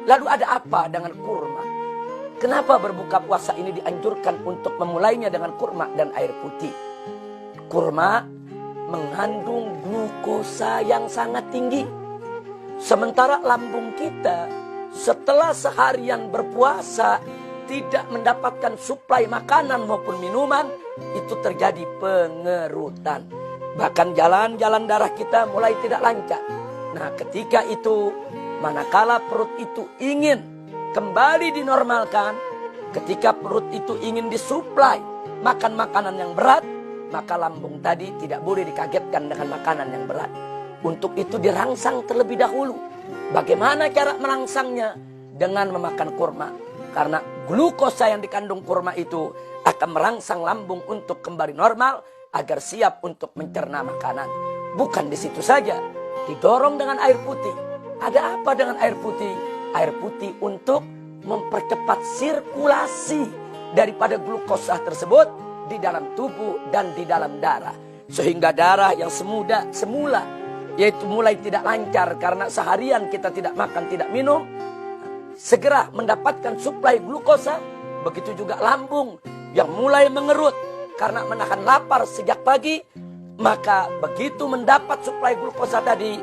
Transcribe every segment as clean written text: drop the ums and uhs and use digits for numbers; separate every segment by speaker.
Speaker 1: Lalu ada apa dengan kurma? Kenapa berbuka puasa ini dianjurkan untuk memulainya dengan kurma dan air putih? Kurma mengandung glukosa yang sangat tinggi. Sementara lambung kita setelah seharian berpuasa tidak mendapatkan suplai makanan maupun minuman, itu terjadi pengerutan. Bahkan jalan-jalan darah kita mulai tidak lancar. Nah, ketika itu, manakala perut itu ingin kembali dinormalkan, ketika perut itu ingin disuplai makan makanan yang berat, maka lambung tadi tidak boleh dikagetkan dengan makanan yang berat. Untuk itu dirangsang terlebih dahulu. Bagaimana cara merangsangnya? Dengan memakan kurma. Karena glukosa yang dikandung kurma itu akan merangsang lambung untuk kembali normal agar siap untuk mencerna makanan. Bukan di situ saja, didorong dengan air putih. Ada apa dengan air putih? Air putih untuk mempercepat sirkulasi daripada glukosa tersebut di dalam tubuh dan di dalam darah. Sehingga darah yang semula yaitu mulai tidak lancar karena seharian kita tidak makan, tidak minum, segera mendapatkan suplai glukosa. Begitu juga lambung yang mulai mengerut karena menahan lapar sejak pagi, maka begitu mendapat suplai glukosa tadi,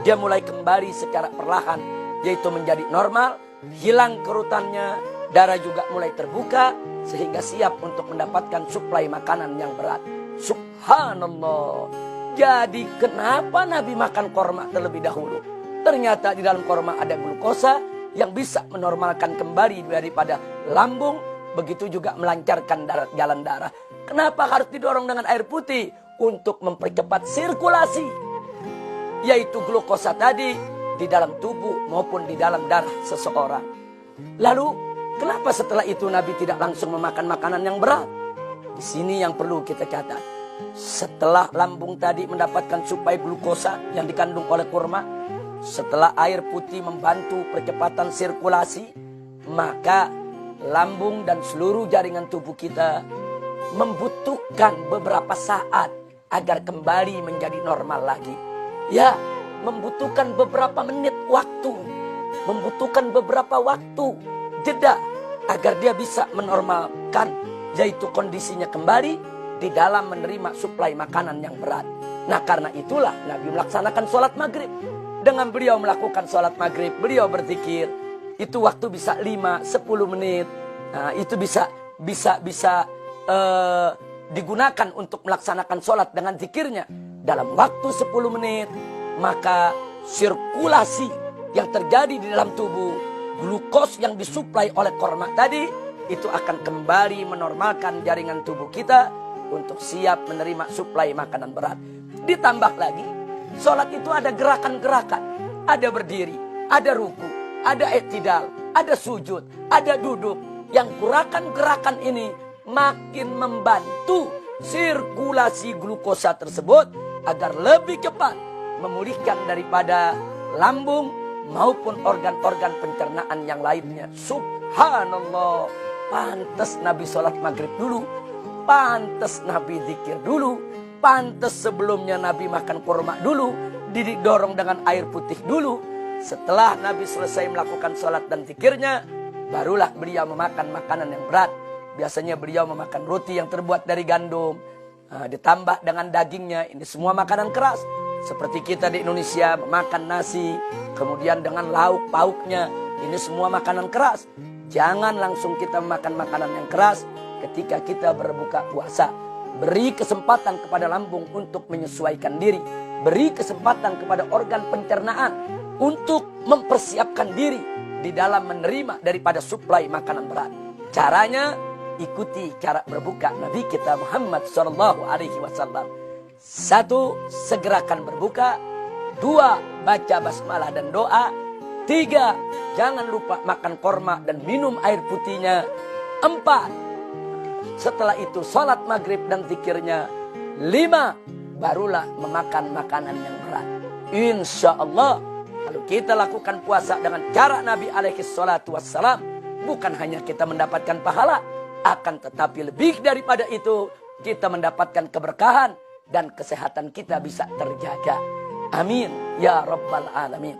Speaker 1: dia mulai kembali secara perlahan, yaitu menjadi normal, hilang kerutannya, darah juga mulai terbuka, sehingga siap untuk mendapatkan suplai makanan yang berat. Subhanallah. Jadi kenapa Nabi makan korma terlebih dahulu? Ternyata di dalam korma ada glukosa yang bisa menormalkan kembali daripada lambung, begitu juga melancarkan jalan darah. Kenapa harus didorong dengan air putih? Untuk mempercepat sirkulasi, yaitu glukosa tadi di dalam tubuh maupun di dalam darah seseorang. Lalu, kenapa setelah itu Nabi tidak langsung memakan makanan yang berat? Di sini yang perlu kita catat. Setelah lambung tadi mendapatkan suplai glukosa yang dikandung oleh kurma, setelah air putih membantu percepatan sirkulasi, maka lambung dan seluruh jaringan tubuh kita membutuhkan beberapa saat agar kembali menjadi normal lagi. Ya, membutuhkan beberapa menit waktu, membutuhkan beberapa waktu jeda agar dia bisa menormalkan, yaitu kondisinya kembali di dalam menerima suplai makanan yang berat. Nah, karena itulah Nabi melaksanakan sholat maghrib. Dengan beliau melakukan sholat maghrib, beliau berzikir. Itu waktu bisa 5-10 menit. Nah, itu bisa digunakan untuk melaksanakan sholat dengan zikirnya. Dalam waktu 10 menit, maka sirkulasi yang terjadi di dalam tubuh, glukos yang disuplai oleh korma tadi, itu akan kembali menormalkan jaringan tubuh kita untuk siap menerima suplai makanan berat. Ditambah lagi, sholat itu ada gerakan-gerakan. Ada berdiri, ada ruku, ada i'tidal, ada sujud, ada duduk. Yang gerakan-gerakan ini makin membantu sirkulasi glukosa tersebut agar lebih cepat memulihkan daripada lambung maupun organ-organ pencernaan yang lainnya. Subhanallah. Pantas Nabi sholat maghrib dulu. Pantas Nabi zikir dulu. Pantas sebelumnya Nabi makan kurma dulu. Didorong dengan air putih dulu. Setelah Nabi selesai melakukan sholat dan zikirnya, barulah beliau memakan makanan yang berat. Biasanya beliau memakan roti yang terbuat dari gandum, ditambah dengan dagingnya. Ini semua makanan keras. Seperti kita di Indonesia memakan nasi, kemudian dengan lauk pauknya. Ini semua makanan keras. Jangan langsung kita makan makanan yang keras ketika kita berbuka puasa. Beri kesempatan kepada lambung untuk menyesuaikan diri. Beri kesempatan kepada organ pencernaan untuk mempersiapkan diri di dalam menerima daripada suplai makanan berat. Caranya, ikuti cara berbuka Nabi kita Muhammad SAW. 1. Segerakan berbuka. 2. Baca basmalah dan doa. 3. Jangan lupa makan korma dan minum air putihnya. 4. Setelah itu sholat maghrib dan zikirnya. 5. Barulah memakan makanan yang berat. Insya Allah, kalau kita lakukan puasa dengan cara Nabi SAW, bukan hanya kita mendapatkan pahala, akan tetapi lebih daripada itu, kita mendapatkan keberkahan dan kesehatan kita bisa terjaga. Amin ya Rabbal Alamin.